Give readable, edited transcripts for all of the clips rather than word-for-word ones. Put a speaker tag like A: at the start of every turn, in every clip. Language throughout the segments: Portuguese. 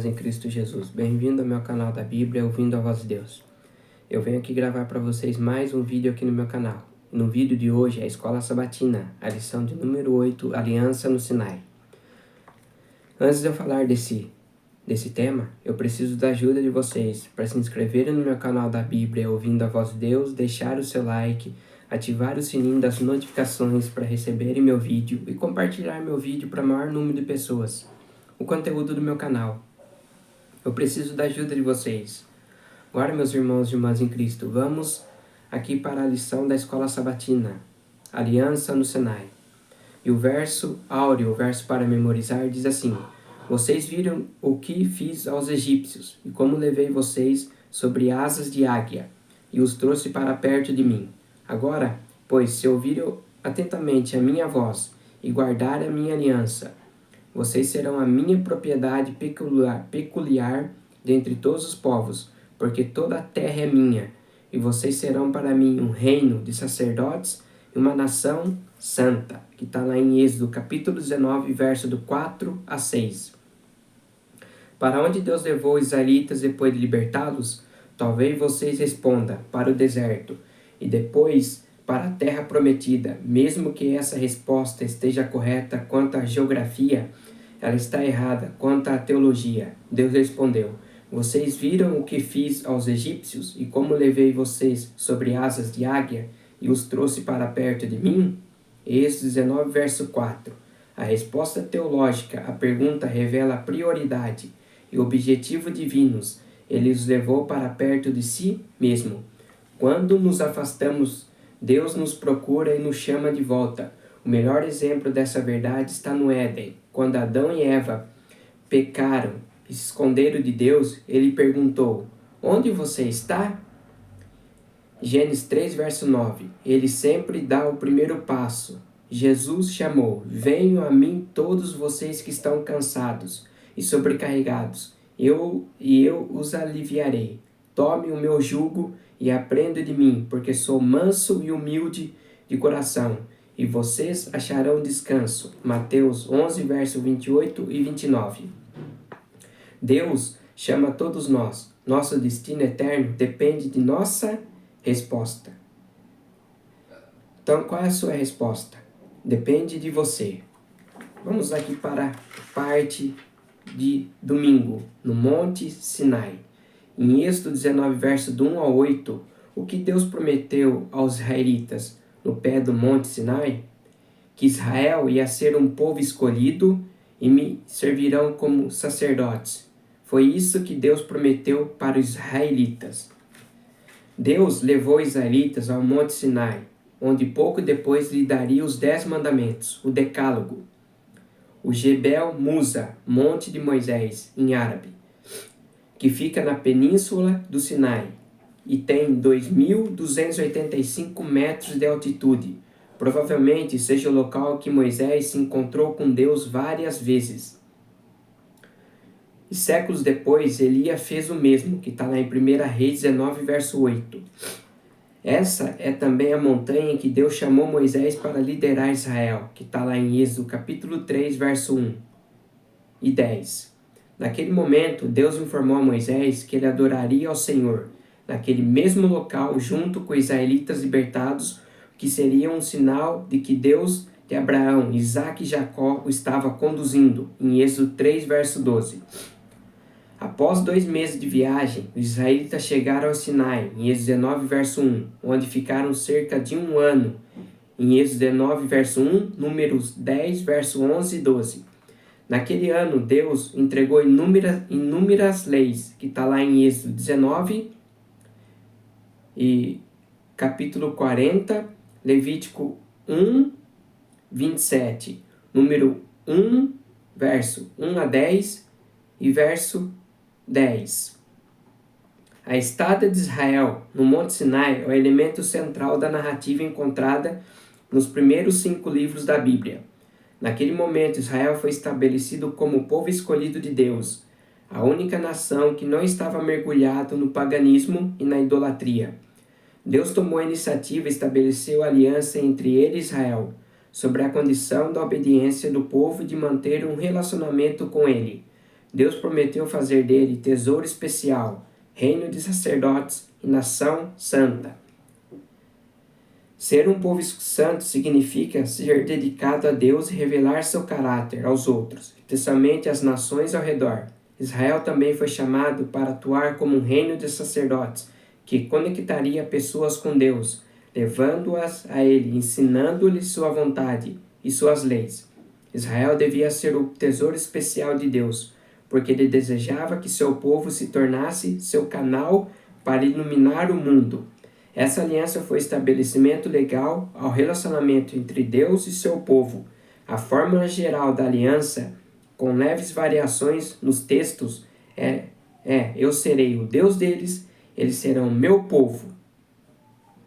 A: Em Cristo Jesus. Bem-vindo ao meu canal da Bíblia, ouvindo a voz de Deus. Eu venho aqui gravar para vocês mais um vídeo aqui no meu canal. No vídeo de hoje é a Escola Sabatina, a lição de número 8, Aliança no Sinai. Antes de eu falar desse tema, eu preciso da ajuda de vocês para se inscreverem no meu canal da Bíblia, ouvindo a voz de Deus, deixar o seu like, ativar o sininho das notificações para receberem meu vídeo e compartilhar meu vídeo para o maior número de pessoas. O conteúdo do meu canal. Eu preciso da ajuda de vocês. Agora, meus irmãos e irmãs em Cristo, vamos aqui para a lição da Escola Sabatina, Aliança no Sinai. E o verso áureo, o verso para memorizar, diz assim: Vocês viram o que fiz aos egípcios, e como levei vocês sobre asas de águia, e os trouxe para perto de mim. Agora, pois, se ouvirem atentamente a minha voz, e guardarem a minha aliança, vocês serão a minha propriedade peculiar dentre todos os povos, porque toda a terra é minha, e vocês serão para mim um reino de sacerdotes e uma nação santa, que está lá em Êxodo, capítulo 19, verso do 4 a 6. Para onde Deus levou os israelitas depois de libertá-los? Talvez vocês respondam, para o deserto, e depois para a terra prometida. Mesmo que essa resposta esteja correta quanto à geografia, ela está errada quanto à teologia. Deus respondeu: Vocês viram o que fiz aos egípcios e como levei vocês sobre asas de águia e os trouxe para perto de mim? Êxodo 19, verso 4. A resposta teológica à pergunta revela a prioridade e objetivo divinos. Ele os levou para perto de si mesmo. Quando nos afastamos, Deus nos procura e nos chama de volta. O melhor exemplo dessa verdade está no Éden. Quando Adão e Eva pecaram e se esconderam de Deus, ele perguntou: Onde você está? Gênesis 3, verso 9. Ele sempre dá o primeiro passo. Jesus chamou: Venham a mim todos vocês que estão cansados e sobrecarregados, eu os aliviarei. Tome o meu jugo e aprenda de mim, porque sou manso e humilde de coração, e vocês acharão descanso. Mateus 11, verso 28 e 29. Deus chama todos nós. Nosso destino eterno depende de nossa resposta. Então, qual é a sua resposta? Depende de você. Vamos aqui para a parte de domingo, no Monte Sinai. Em Êxodo 19, verso do 1 ao 8, o que Deus prometeu aos israelitas no pé do Monte Sinai? Que Israel ia ser um povo escolhido e me servirão como sacerdotes. Foi isso que Deus prometeu para os israelitas. Deus levou os israelitas ao Monte Sinai, onde pouco depois lhe daria os 10 mandamentos, o Decálogo. O Jebel Musa, Monte de Moisés, em árabe, que fica na península do Sinai e tem 2.285 metros de altitude. Provavelmente seja o local que Moisés se encontrou com Deus várias vezes. E séculos depois, Elias fez o mesmo, que está lá em 1 Reis 19, verso 8. Essa é também a montanha em que Deus chamou Moisés para liderar Israel, que está lá em Êxodo capítulo 3, verso 1 e 10. Naquele momento, Deus informou a Moisés que ele adoraria ao Senhor, naquele mesmo local, junto com os israelitas libertados, que seria um sinal de que Deus de Abraão, Isaque e Jacó o estava conduzindo, em Êxodo 3, verso 12. Após 2 meses de viagem, os israelitas chegaram ao Sinai, em Êxodo 19, verso 1, onde ficaram cerca de 1 ano, em Êxodo 19, verso 1, Números 10, verso 11 e 12. Naquele ano, Deus entregou inúmeras leis, que está lá em Êxodo 19, e capítulo 40, Levítico 1, 27, número 1, verso 1 a 10 e verso 10. A estada de Israel no Monte Sinai é o elemento central da narrativa encontrada nos primeiros 5 livros da Bíblia. Naquele momento, Israel foi estabelecido como o povo escolhido de Deus, a única nação que não estava mergulhado no paganismo e na idolatria. Deus tomou a iniciativa e estabeleceu a aliança entre ele e Israel, sobre a condição da obediência do povo e de manter um relacionamento com ele. Deus prometeu fazer dele tesouro especial, reino de sacerdotes e nação santa. Ser um povo santo significa ser dedicado a Deus e revelar seu caráter aos outros, especialmente às nações ao redor. Israel também foi chamado para atuar como um reino de sacerdotes, que conectaria pessoas com Deus, levando-as a Ele, ensinando-lhes sua vontade e suas leis. Israel devia ser o tesouro especial de Deus, porque ele desejava que seu povo se tornasse seu canal para iluminar o mundo. Essa aliança foi estabelecimento legal ao relacionamento entre Deus e seu povo. A fórmula geral da aliança, com leves variações nos textos, eu serei o Deus deles, eles serão meu povo.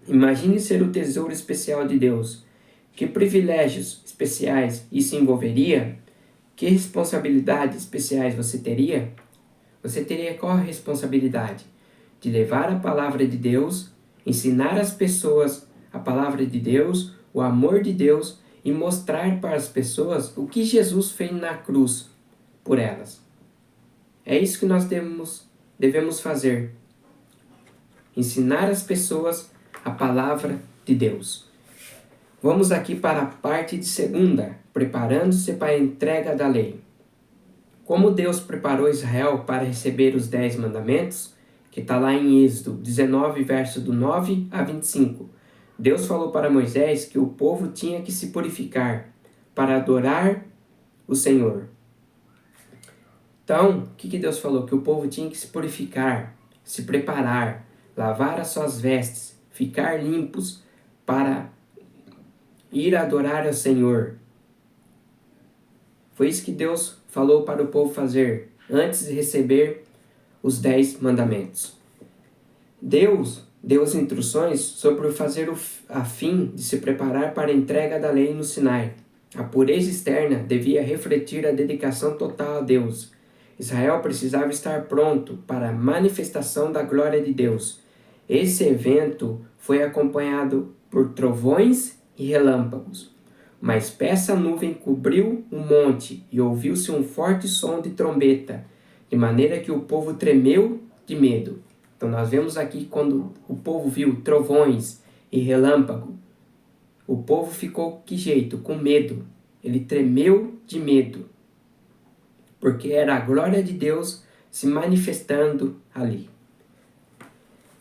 A: Imagine ser o tesouro especial de Deus. Que privilégios especiais isso envolveria? Que responsabilidades especiais você teria? Você teria qual a responsabilidade? De levar a palavra de Deus, ensinar às pessoas a palavra de Deus, o amor de Deus e mostrar para as pessoas o que Jesus fez na cruz por elas. É isso que nós devemos fazer. Ensinar às pessoas a palavra de Deus. Vamos aqui para a parte de segunda, preparando-se para a entrega da lei. Como Deus preparou Israel para receber os 10 mandamentos, que está lá em Êxodo 19, verso do 9 a 25. Deus falou para Moisés que o povo tinha que se purificar para adorar o Senhor. Então, o que Deus falou? Que o povo tinha que se purificar, se preparar, lavar as suas vestes, ficar limpos para ir adorar ao Senhor. Foi isso que Deus falou para o povo fazer antes de receber os 10 mandamentos. Deus deu as instruções sobre o fazer a fim de se preparar para a entrega da lei no Sinai. A pureza externa devia refletir a dedicação total a Deus. Israel precisava estar pronto para a manifestação da glória de Deus. Esse evento foi acompanhado por trovões e relâmpagos. Uma espessa nuvem cobriu o monte e ouviu-se um forte som de trombeta, de maneira que o povo tremeu de medo. Então nós vemos aqui quando o povo viu trovões e relâmpago, o povo ficou que jeito? Com medo. Ele tremeu de medo, porque era a glória de Deus se manifestando ali.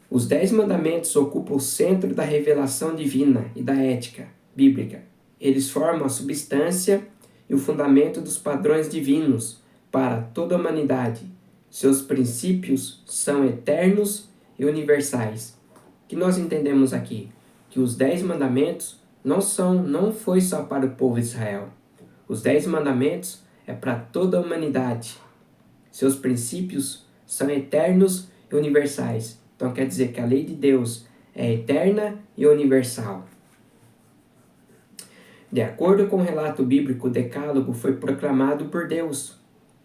A: Os 10 mandamentos ocupam o centro da revelação divina e da ética bíblica. Eles formam a substância e o fundamento dos padrões divinos para toda a humanidade. Seus princípios são eternos e universais. O que nós entendemos aqui? Que os 10 mandamentos não foi só para o povo de Israel. Os 10 mandamentos é para toda a humanidade. Seus princípios são eternos e universais. Então quer dizer que a lei de Deus é eterna e universal. De acordo com o relato bíblico, o Decálogo foi proclamado por Deus.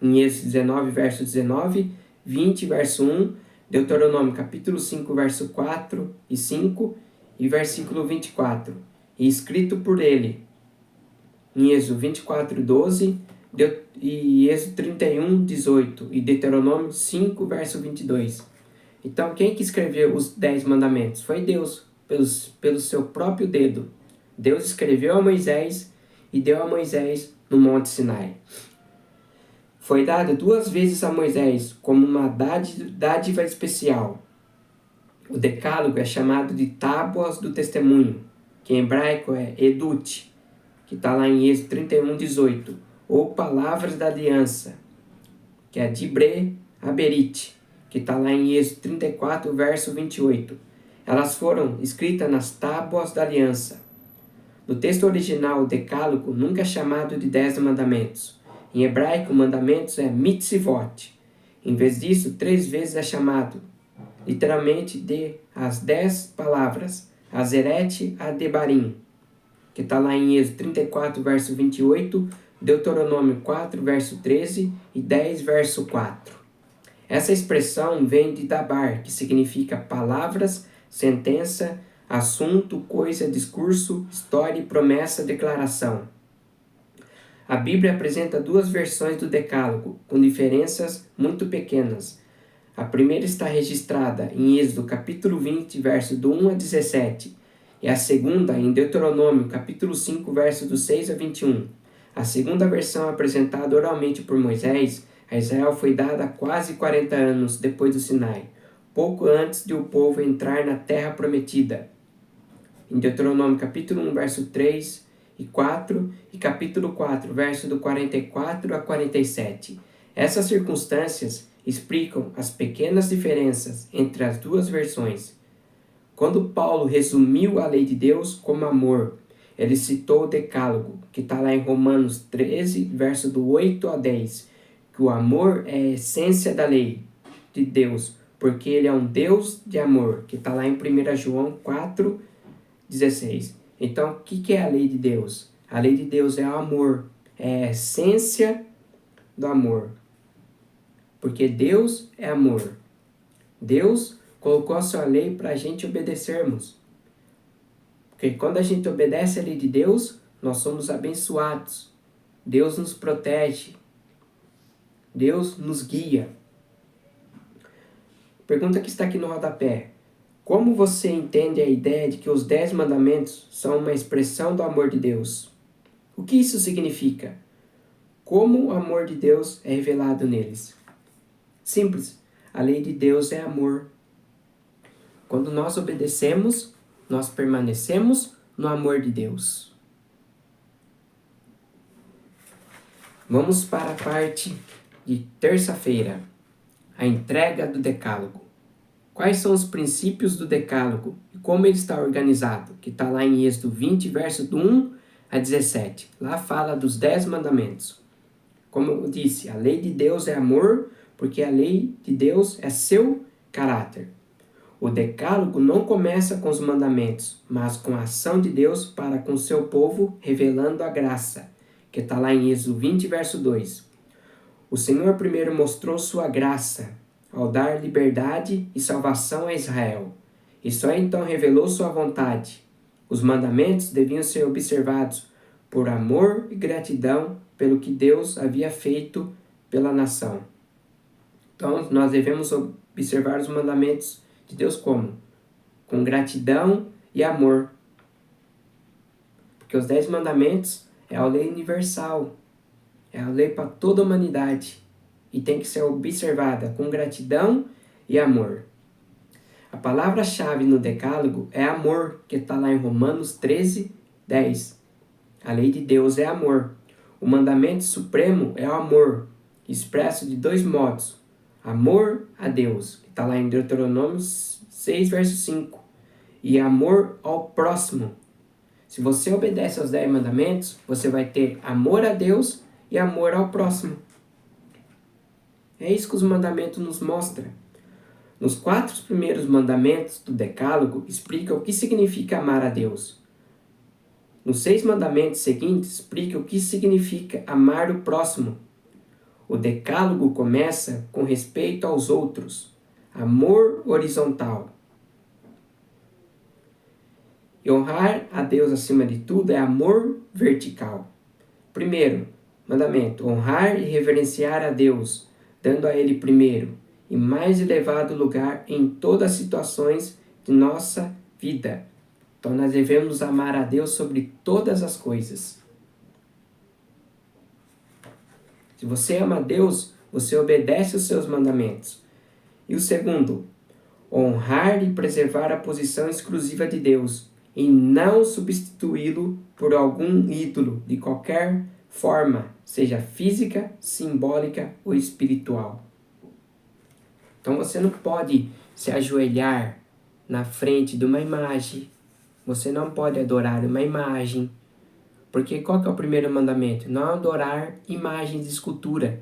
A: Em Êxodo 19, verso 19, 20, verso 1, Deuteronômio capítulo 5, verso 4 e 5 e versículo 24. E escrito por ele em Êxodo 24, 12 e Êxodo 31, 18 e Deuteronômio 5, verso 22. Então, quem que escreveu os 10 mandamentos? Foi Deus, pelo seu próprio dedo. Deus escreveu a Moisés e deu a Moisés no Monte Sinai. Foi dado 2 vezes a Moisés como uma dádiva especial. O Decálogo é chamado de Tábuas do Testemunho, que em hebraico é Edut, que está lá em Êxodo 31, 18, ou Palavras da Aliança, que é Dibre Aberit, que está lá em Êxodo 34, verso 28. Elas foram escritas nas Tábuas da Aliança. No texto original, o Decálogo nunca é chamado de 10 mandamentos. Em hebraico, mandamentos é mitzvot. Em vez disso, 3 vezes é chamado, literalmente, de as 10 palavras, Azeret Adebarim, que está lá em Êxodo 34, verso 28, Deuteronômio 4, verso 13 e 10, verso 4. Essa expressão vem de dabar, que significa palavras, sentença, assunto, coisa, discurso, história, promessa, declaração. A Bíblia apresenta duas versões do Decálogo, com diferenças muito pequenas. A primeira está registrada em Êxodo capítulo 20, verso do 1 a 17, e a segunda em Deuteronômio capítulo 5, verso do 6 a 21. A segunda versão apresentada oralmente por Moisés a Israel foi dada quase 40 anos depois do Sinai, pouco antes de o povo entrar na terra prometida. Em Deuteronômio capítulo 1, verso 3 e 4 e capítulo 4, verso do 44 a 47. Essas circunstâncias explicam as pequenas diferenças entre as duas versões. Quando Paulo resumiu a lei de Deus como amor, ele citou o Decálogo, que está lá em Romanos 13, verso do 8 a 10, que o amor é a essência da lei de Deus, porque ele é um Deus de amor, que está lá em 1 João 4, 16. Então, o que é a lei de Deus? A lei de Deus é o amor, é a essência do amor, porque Deus é amor. Deus colocou a sua lei para a gente obedecermos. Porque quando a gente obedece a lei de Deus, nós somos abençoados. Deus nos protege. Deus nos guia. Pergunta que está aqui no rodapé. Como você entende a ideia de que os 10 mandamentos são uma expressão do amor de Deus? O que isso significa? Como o amor de Deus é revelado neles? Simples. A lei de Deus é amor. Quando nós obedecemos, nós permanecemos no amor de Deus. Vamos para a parte de terça-feira, a entrega do Decálogo. Quais são os princípios do Decálogo e como ele está organizado? Que está lá em Êxodo 20, verso do 1 a 17. Lá fala dos 10 mandamentos. Como eu disse, a lei de Deus é amor, porque a lei de Deus é seu caráter. O Decálogo não começa com os mandamentos, mas com a ação de Deus para com seu povo, revelando a graça, que está lá em Êxodo 20, verso 2. O Senhor primeiro mostrou sua graça, ao dar liberdade e salvação a Israel, e só então revelou sua vontade. Os mandamentos deviam ser observados por amor e gratidão pelo que Deus havia feito pela nação. Então, nós devemos observar os mandamentos de Deus como? Com gratidão e amor. Porque os 10 mandamentos é a lei universal, é a lei para toda a humanidade e tem que ser observada com gratidão e amor. A palavra-chave no Decálogo é amor, que está lá em Romanos 13, 10. A lei de Deus é amor. O mandamento supremo é o amor, expresso de 2 modos. Amor a Deus, que está lá em Deuteronômio 6, verso 5. E amor ao próximo. Se você obedece aos 10 mandamentos, você vai ter amor a Deus e amor ao próximo. É isso que os mandamentos nos mostram. Nos 4 primeiros mandamentos do Decálogo, explica o que significa amar a Deus. Nos 6 mandamentos seguintes, explica o que significa amar o próximo. O Decálogo começa com respeito aos outros, amor horizontal. E honrar a Deus acima de tudo é amor vertical. Primeiro mandamento, honrar e reverenciar a Deus, dando a Ele primeiro e mais elevado lugar em todas as situações de nossa vida. Então nós devemos amar a Deus sobre todas as coisas. Se você ama a Deus, você obedece os seus mandamentos. E o segundo, honrar e preservar a posição exclusiva de Deus e não substituí-lo por algum ídolo de qualquer forma, seja física, simbólica ou espiritual. Então você não pode se ajoelhar na frente de uma imagem, você não pode adorar uma imagem, porque qual que é o primeiro mandamento? Não adorar imagens de escultura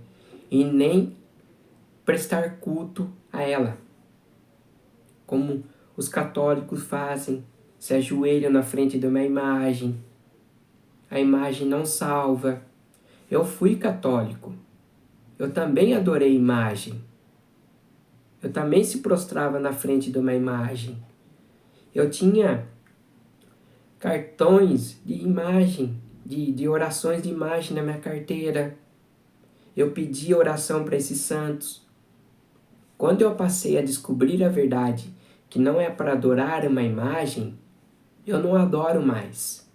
A: e nem prestar culto a ela, como os católicos fazem, se ajoelham na frente de uma imagem. A imagem não salva. Eu fui católico. Eu também adorei imagem. Eu também se prostrava na frente de uma imagem. Eu tinha cartões de imagem de orações de imagem na minha carteira. Eu pedi oração para esses santos. Quando eu passei a descobrir a verdade, que não é para adorar uma imagem, eu não adoro mais.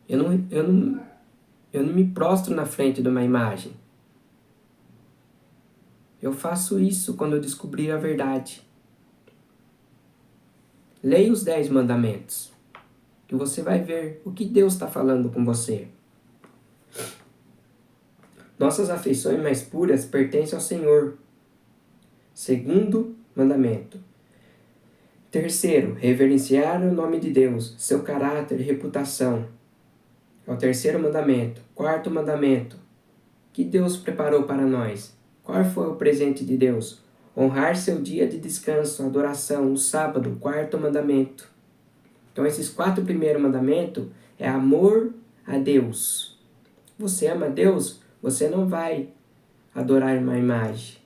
A: Eu não me prostro na frente de uma imagem. Eu faço isso quando eu descobrir a verdade. Leia os 10 mandamentos, que você vai ver o que Deus está falando com você. Nossas afeições mais puras pertencem ao Senhor. Segundo mandamento. Terceiro, reverenciar o nome de Deus, seu caráter e reputação. É o terceiro mandamento. Quarto mandamento. Que Deus preparou para nós? Qual foi o presente de Deus? Honrar seu dia de descanso, adoração, o sábado, quarto mandamento. Então, esses 4 primeiros mandamentos é amor a Deus. Você ama a Deus? Você não vai adorar uma imagem.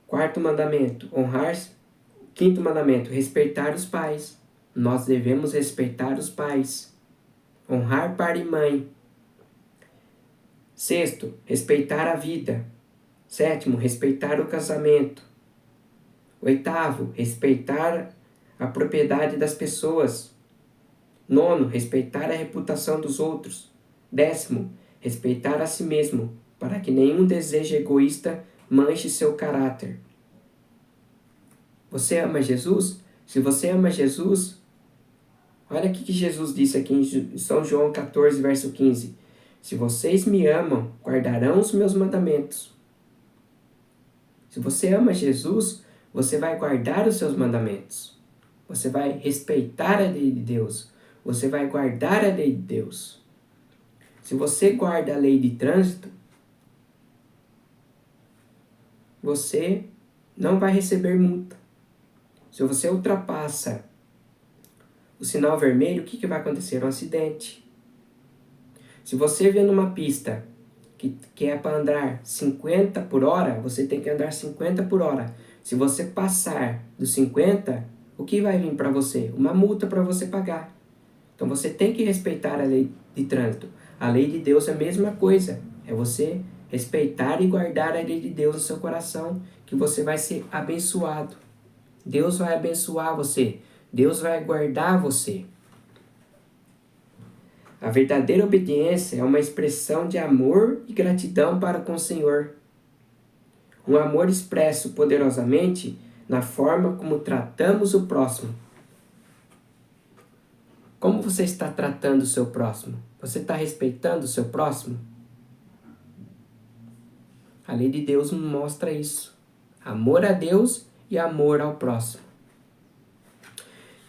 A: Quarto mandamento, honrar. Quinto mandamento, respeitar os pais. Nós devemos respeitar os pais. Honrar pai e mãe. Sexto, respeitar a vida. Sétimo, respeitar o casamento. Oitavo, respeitar a propriedade das pessoas. Nono, respeitar a reputação dos outros. Décimo, respeitar a si mesmo, para que nenhum desejo egoísta manche seu caráter. Você ama Jesus? Se você ama Jesus, olha o que Jesus disse aqui em São João 14, verso 15. Se vocês me amam, guardarão os meus mandamentos. Se você ama Jesus, você vai guardar os seus mandamentos. Você vai respeitar a lei de Deus. Você vai guardar a lei de Deus. Se você guarda a lei de trânsito, você não vai receber multa. Se você ultrapassa o sinal vermelho, o que vai acontecer? Um acidente. Se você vê numa pista que é para andar 50 por hora, você tem que andar 50 por hora. Se você passar dos 50, o que vai vir para você? Uma multa para você pagar. Então você tem que respeitar a lei de trânsito. A lei de Deus é a mesma coisa. É você respeitar e guardar a lei de Deus no seu coração, que você vai ser abençoado. Deus vai abençoar você. Deus vai guardar você. A verdadeira obediência é uma expressão de amor e gratidão para com o Senhor. Um amor expresso poderosamente na forma como tratamos o próximo. Como você está tratando o seu próximo? Você está respeitando o seu próximo? A lei de Deus mostra isso. Amor a Deus e amor ao próximo.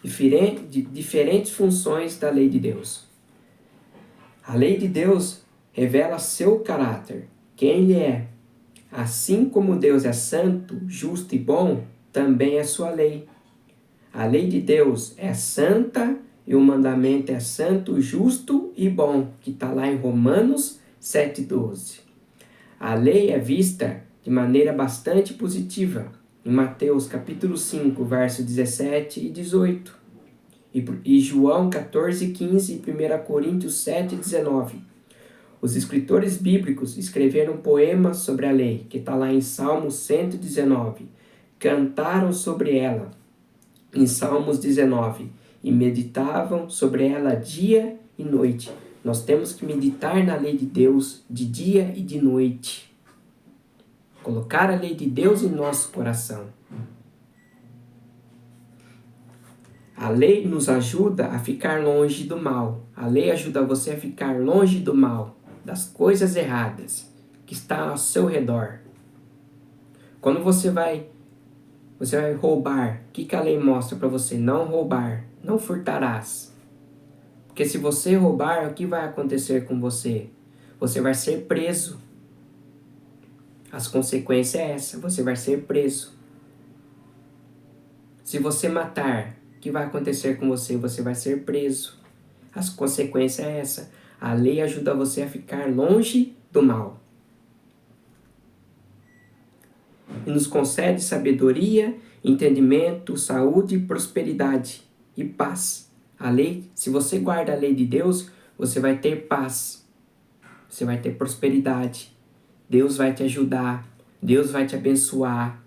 A: Diferentes funções da lei de Deus. A lei de Deus revela seu caráter, quem Ele é. Assim como Deus é santo, justo e bom, também é sua lei. A lei de Deus é santa e o mandamento é santo, justo e bom, que está lá em Romanos 7,12. A lei é vista de maneira bastante positiva em Mateus capítulo 5, versos 17 e 18. E João 14, 15 e 1 Coríntios 7, 19. Os escritores bíblicos escreveram poemas sobre a lei, que está lá em Salmos 119. Cantaram sobre ela em Salmos 19 e meditavam sobre ela dia e noite. Nós temos que meditar na lei de Deus de dia e de noite. Colocar a lei de Deus em nosso coração. A lei nos ajuda a ficar longe do mal. A lei ajuda você a ficar longe do mal, das coisas erradas que estão ao seu redor. Quando você vai roubar, o que a lei mostra para você? Não roubar, não furtarás. Porque se você roubar, o que vai acontecer com você? Você vai ser preso. As consequências é essa, você vai ser preso. Se você matar, o que vai acontecer com você? Você vai ser preso. As consequências é essa. A lei ajuda você a ficar longe do mal. E nos concede sabedoria, entendimento, saúde, prosperidade e paz. A lei, se você guarda a lei de Deus, você vai ter paz. Você vai ter prosperidade. Deus vai te ajudar. Deus vai te abençoar.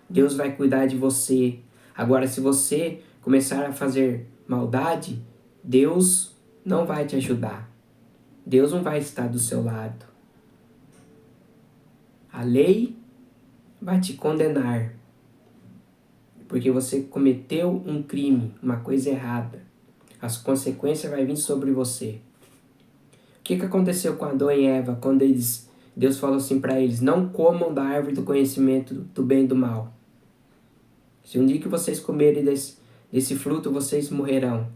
A: Deus vai cuidar de você. Agora, se você começar a fazer maldade, Deus não vai te ajudar. Deus não vai estar do seu lado. A lei vai te condenar, porque você cometeu um crime, uma coisa errada. As consequências vão vir sobre você. O que aconteceu com Adão e Eva quando Deus falou assim para eles: não comam da árvore do conhecimento do bem e do mal. Se um dia que vocês comerem desse fruto, vocês morrerão.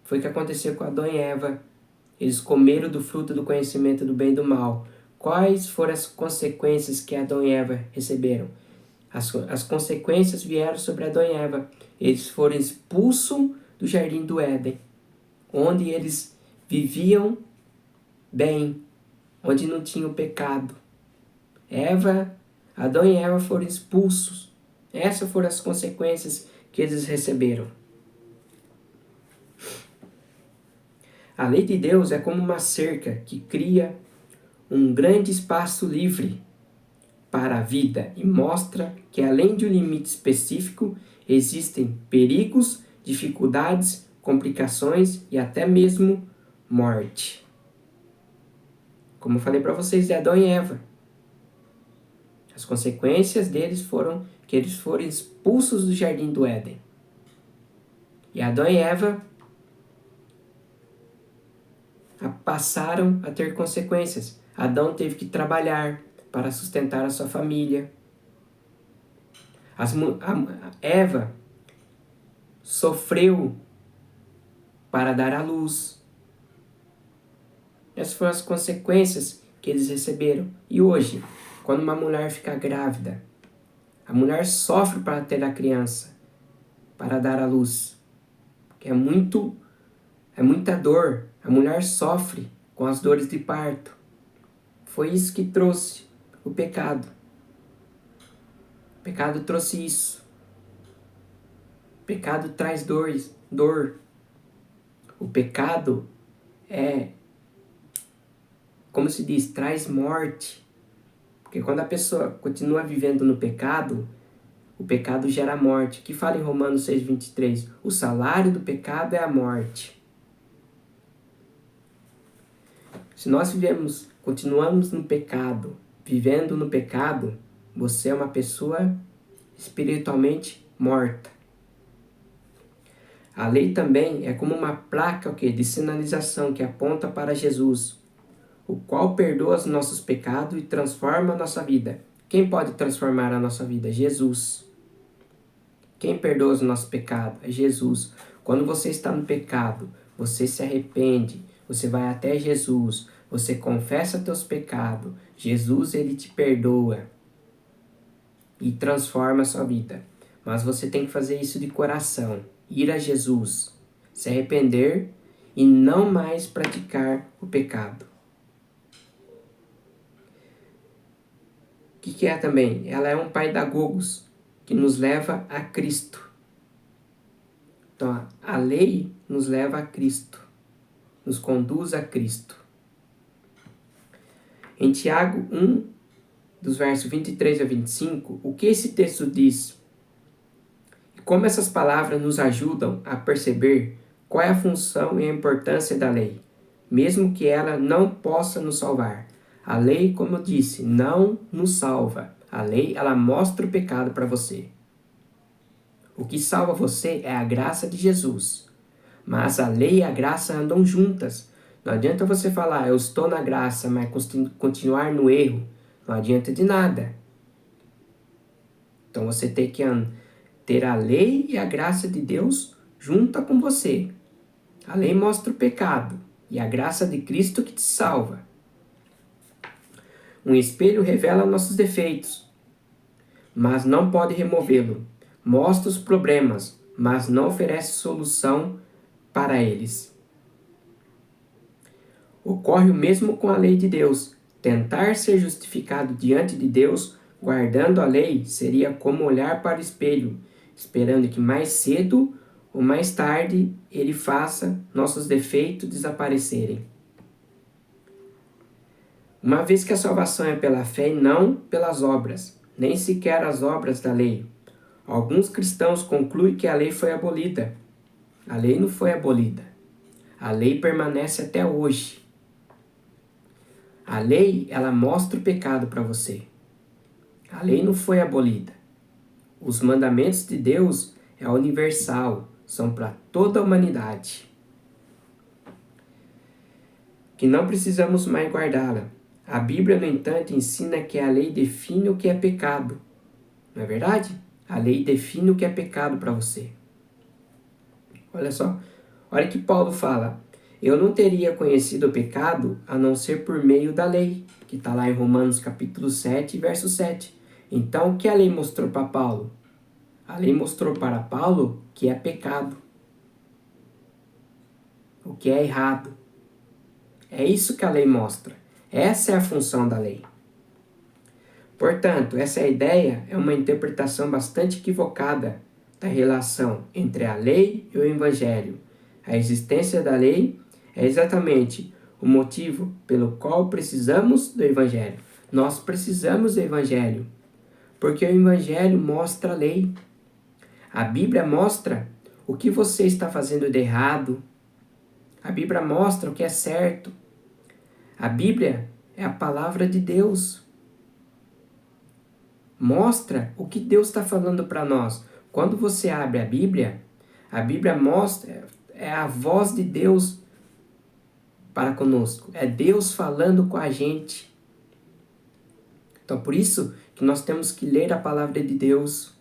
A: Foi o que aconteceu com Adão e Eva. Eles comeram do fruto do conhecimento do bem e do mal. Quais foram as consequências que Adão e Eva receberam? As consequências vieram sobre Adão e Eva. Eles foram expulsos do jardim do Éden, onde eles viviam bem, onde não tinha o pecado. Adão e Eva foram expulsos. Essas foram as consequências que eles receberam. A lei de Deus é como uma cerca que cria um grande espaço livre para a vida e mostra que, além de um limite específico, existem perigos, dificuldades, complicações e até mesmo morte. Como eu falei para vocês de Adão e Eva, as consequências deles foram que eles foram expulsos do jardim do Éden. E Adão e Eva passaram a ter consequências. Adão teve que trabalhar para sustentar a sua família. Eva sofreu para dar à luz. Essas foram as consequências que eles receberam. E hoje, quando uma mulher fica grávida, a mulher sofre para ter a criança, para dar à luz. É muita dor. A mulher sofre com as dores de parto. Foi isso que trouxe o pecado. O pecado trouxe isso. O pecado traz dor. O pecado como se diz, traz morte. Porque quando a pessoa continua vivendo no pecado, o pecado gera morte. Que fala em Romanos 6,23? O salário do pecado é a morte. Se nós continuamos no pecado, vivendo no pecado, você é uma pessoa espiritualmente morta. A lei também é como uma placa de sinalização que aponta para Jesus, o qual perdoa os nossos pecados e transforma a nossa vida. Quem pode transformar a nossa vida? Jesus. Quem perdoa os nossos pecados? É Jesus. Quando você está no pecado, você se arrepende, você vai até Jesus, você confessa teus pecados, Jesus ele te perdoa e transforma a sua vida. Mas você tem que fazer isso de coração, ir a Jesus, se arrepender e não mais praticar o pecado. O que é também? Ela é um pedagogos que nos leva a Cristo. Então, a lei nos leva a Cristo, nos conduz a Cristo. Em Tiago 1, dos versos 23 a 25, o que esse texto diz? E como essas palavras nos ajudam a perceber qual é a função e a importância da lei, mesmo que ela não possa nos salvar. A lei, como eu disse, não nos salva. A lei, ela mostra o pecado para você. O que salva você é a graça de Jesus. Mas a lei e a graça andam juntas. Não adianta você falar, eu estou na graça, mas continuar no erro. Não adianta de nada. Então você tem que ter a lei e a graça de Deus junta com você. A lei mostra o pecado e a graça de Cristo que te salva. Um espelho revela nossos defeitos, mas não pode removê-lo. Mostra os problemas, mas não oferece solução para eles. Ocorre o mesmo com a lei de Deus. Tentar ser justificado diante de Deus, guardando a lei, seria como olhar para o espelho, esperando que mais cedo ou mais tarde ele faça nossos defeitos desaparecerem. Uma vez que a salvação é pela fé e não pelas obras, nem sequer as obras da lei. Alguns cristãos concluem que a lei foi abolida. A lei não foi abolida. A lei permanece até hoje. A lei, ela mostra o pecado para você. A lei não foi abolida. Os mandamentos de Deus é universal, são para toda a humanidade. Que não precisamos mais guardá-la. A Bíblia, no entanto, ensina que a lei define o que é pecado. Não é verdade? A lei define o que é pecado para você. Olha só, olha que Paulo fala. Eu não teria conhecido o pecado a não ser por meio da lei, que está lá em Romanos capítulo 7, verso 7. Então, o que a lei mostrou para Paulo? A lei mostrou para Paulo que é pecado. O que é errado. É isso que a lei mostra. Essa é a função da lei. Portanto, essa ideia é uma interpretação bastante equivocada da relação entre a lei e o evangelho. A existência da lei é exatamente o motivo pelo qual precisamos do evangelho. Nós precisamos do evangelho, porque o evangelho mostra a lei. A Bíblia mostra o que você está fazendo de errado. A Bíblia mostra o que é certo. A Bíblia é a palavra de Deus. Mostra o que Deus está falando para nós. Quando você abre a Bíblia mostra, é a voz de Deus para conosco. É Deus falando com a gente. Então, por isso que nós temos que ler a palavra de Deus,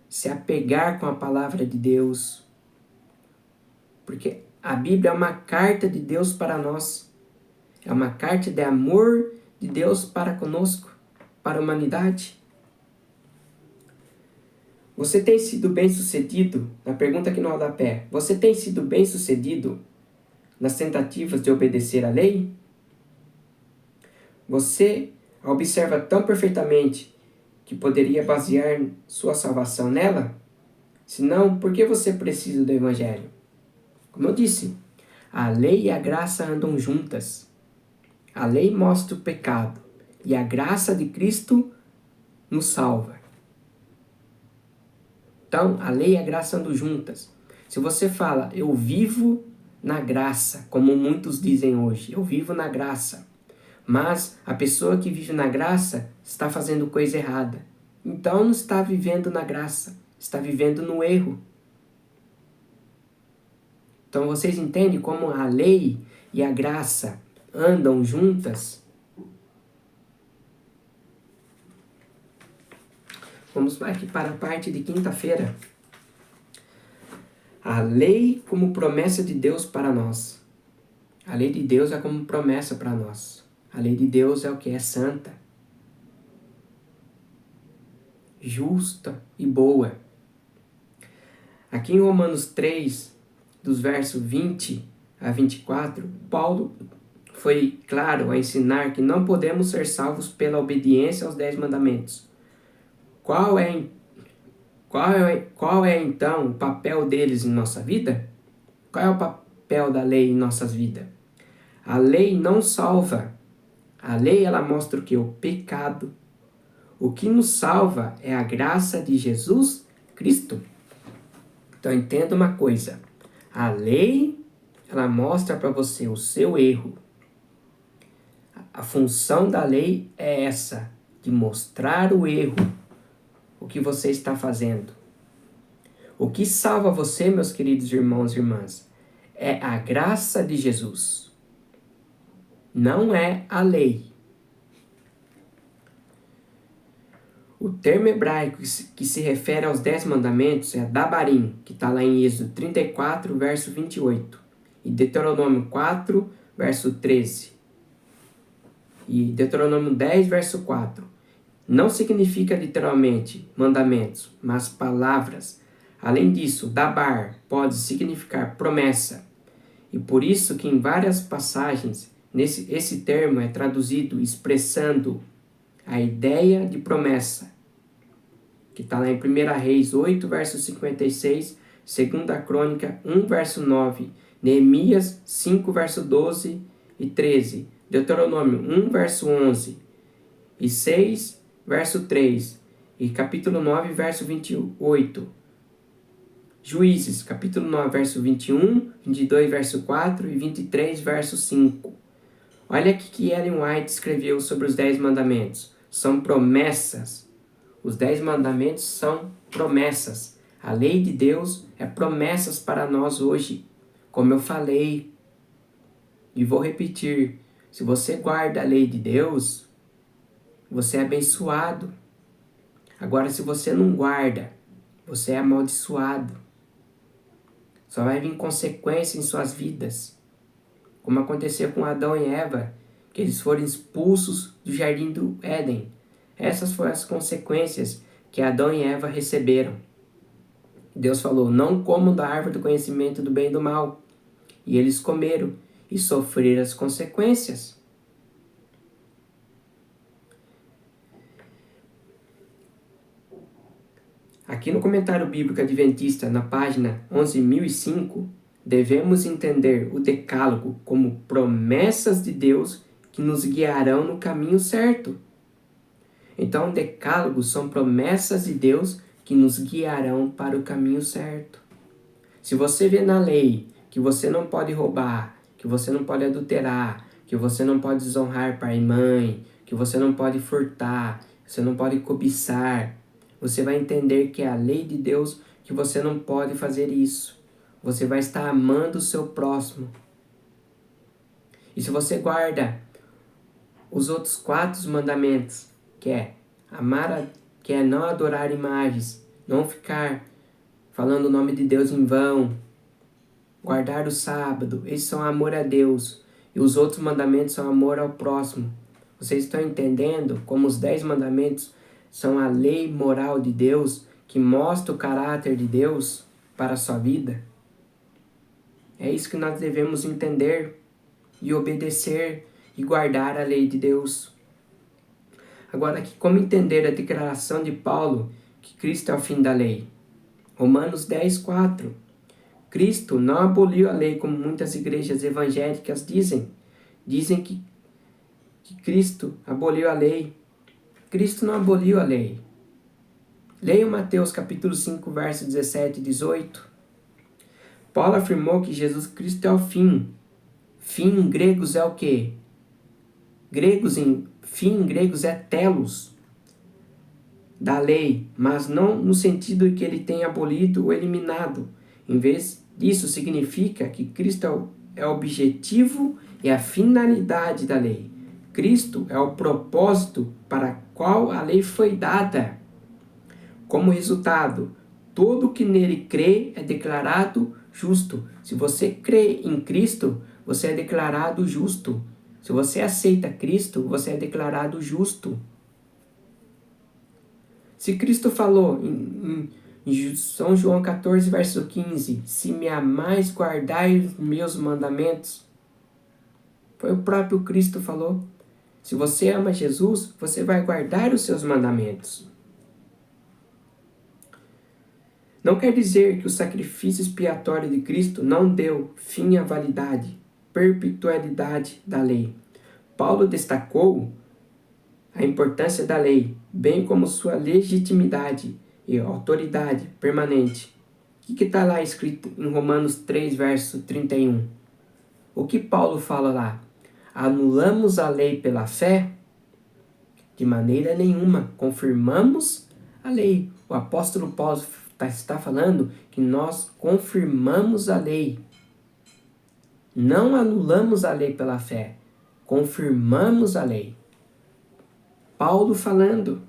A: se apegar com a palavra de Deus. Porque a Bíblia é uma carta de Deus para nós. É uma carta de amor de Deus para conosco, para a humanidade. Você tem sido bem-sucedido? Na pergunta aqui no rodapé. Você tem sido bem-sucedido nas tentativas de obedecer à lei? Você a observa tão perfeitamente que poderia basear sua salvação nela? Se não, por que você precisa do Evangelho? Como eu disse, a lei e a graça andam juntas. A lei mostra o pecado e a graça de Cristo nos salva. Então, a lei e a graça andam juntas. Se você fala, eu vivo na graça, como muitos dizem hoje, eu vivo na graça. Mas a pessoa que vive na graça está fazendo coisa errada. Então não está vivendo na graça, está vivendo no erro. Então vocês entendem como a lei e a graça andam juntas? Vamos aqui para a parte de quinta-feira. A lei como promessa de Deus para nós. A lei de Deus é como promessa para nós. A lei de Deus é o que é santa, justa e boa. Aqui em Romanos 3, dos versos 20 a 24, Paulo foi claro a ensinar que não podemos ser salvos pela obediência aos 10 mandamentos. Qual é então o papel deles em nossa vida? Qual é o papel da lei em nossas vidas? A lei não salva. A lei ela mostra o que? O pecado. O que nos salva é a graça de Jesus Cristo. Então entenda uma coisa. A lei ela mostra para você o seu erro. A função da lei é essa, de mostrar o erro, o que você está fazendo. O que salva você, meus queridos irmãos e irmãs, é a graça de Jesus. Não é a lei. O termo hebraico que se refere aos 10 mandamentos é dabarim, que está lá em Êxodo 34, verso 28. E Deuteronômio 4, verso 13. E Deuteronômio 10, verso 4. Não significa literalmente mandamentos, mas palavras. Além disso, dabar pode significar promessa. E por isso que em várias passagens esse termo é traduzido expressando a ideia de promessa, que está lá em 1 Reis 8, verso 56, Segunda Crônica 1, verso 9, Neemias 5, verso 12 e 13, Deuteronômio 1, verso 11 e 6, verso 3, e capítulo 9, verso 28. Juízes, capítulo 9, verso 21, 22, verso 4 e 23, verso 5. Olha o que Ellen White escreveu sobre os 10 mandamentos. São promessas. Os 10 mandamentos são promessas. A lei de Deus é promessas para nós hoje. Como eu falei, e vou repetir, se você guarda a lei de Deus, você é abençoado. Agora, se você não guarda, você é amaldiçoado. Só vai vir consequência em suas vidas. Como aconteceu com Adão e Eva, que eles foram expulsos do jardim do Éden. Essas foram as consequências que Adão e Eva receberam. Deus falou, não comam da árvore do conhecimento do bem e do mal. E eles comeram e sofreram as consequências. Aqui no Comentário Bíblico Adventista, na página 11.005, devemos entender o decálogo como promessas de Deus que nos guiarão no caminho certo. Então, o decálogo são promessas de Deus que nos guiarão para o caminho certo. Se você vê na lei que você não pode roubar, que você não pode adulterar, que você não pode desonrar pai e mãe, que você não pode furtar, que você não pode cobiçar, você vai entender que é a lei de Deus que você não pode fazer isso. Você vai estar amando o seu próximo. E se você guarda os outros 4 mandamentos, que é não adorar imagens, não ficar falando o nome de Deus em vão, guardar o sábado, esses são amor a Deus. E os outros mandamentos são amor ao próximo. Vocês estão entendendo como os 10 mandamentos são a lei moral de Deus que mostra o caráter de Deus para a sua vida? É isso que nós devemos entender e obedecer e guardar a lei de Deus. Agora, aqui, como entender a declaração de Paulo que Cristo é o fim da lei? Romanos 10, 4. Cristo não aboliu a lei como muitas igrejas evangélicas dizem. Dizem que Cristo aboliu a lei. Cristo não aboliu a lei. Leia Mateus capítulo 5, verso 17 e 18. Paulo afirmou que Jesus Cristo é o fim. Fim em gregos é o quê? Fim em gregos é telos da lei, mas não no sentido de que ele tenha abolido ou eliminado. Em vez disso, significa que Cristo é o objetivo e a finalidade da lei. Cristo é o propósito para qual a lei foi dada. Como resultado, todo que nele crê é declarado justo. Se você crê em Cristo, você é declarado justo. Se você aceita Cristo, você é declarado justo. Se Cristo falou em São João 14, verso 15, se me amais, guardai os meus mandamentos. Foi o próprio Cristo que falou. Se você ama Jesus, você vai guardar os seus mandamentos. Não quer dizer que o sacrifício expiatório de Cristo não deu fim à validade, perpetuidade da lei. Paulo destacou a importância da lei, bem como sua legitimidade e autoridade permanente. O que está lá escrito em Romanos 3, verso 31? O que Paulo fala lá? Anulamos a lei pela fé? De maneira nenhuma. Confirmamos a lei. O apóstolo Paulo está falando que nós confirmamos a lei. Não anulamos a lei pela fé. Confirmamos a lei. Paulo falando.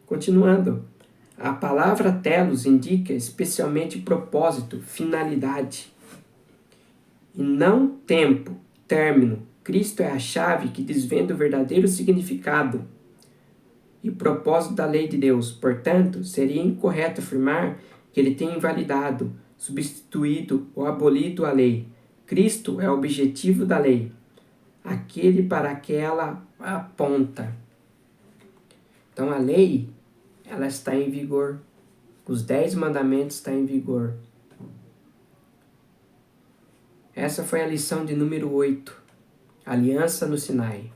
A: Continuando. A palavra telos indica especialmente propósito, finalidade. E não tempo, término. Cristo é a chave que desvenda o verdadeiro significado e propósito da lei de Deus. Portanto, seria incorreto afirmar que ele tem invalidado, substituído ou abolido a lei. Cristo é o objetivo da lei, aquele para que ela aponta. Então, a lei ela está em vigor. Os 10 mandamentos estão em vigor. Essa foi a lição de número 8. Aliança no Sinai.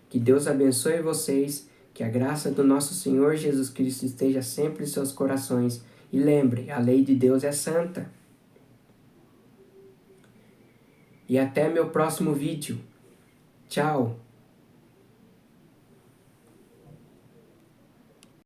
A: Que Deus abençoe vocês, que a graça do nosso Senhor Jesus Cristo esteja sempre em seus corações. E lembre, a lei de Deus é santa. E até meu próximo vídeo. Tchau!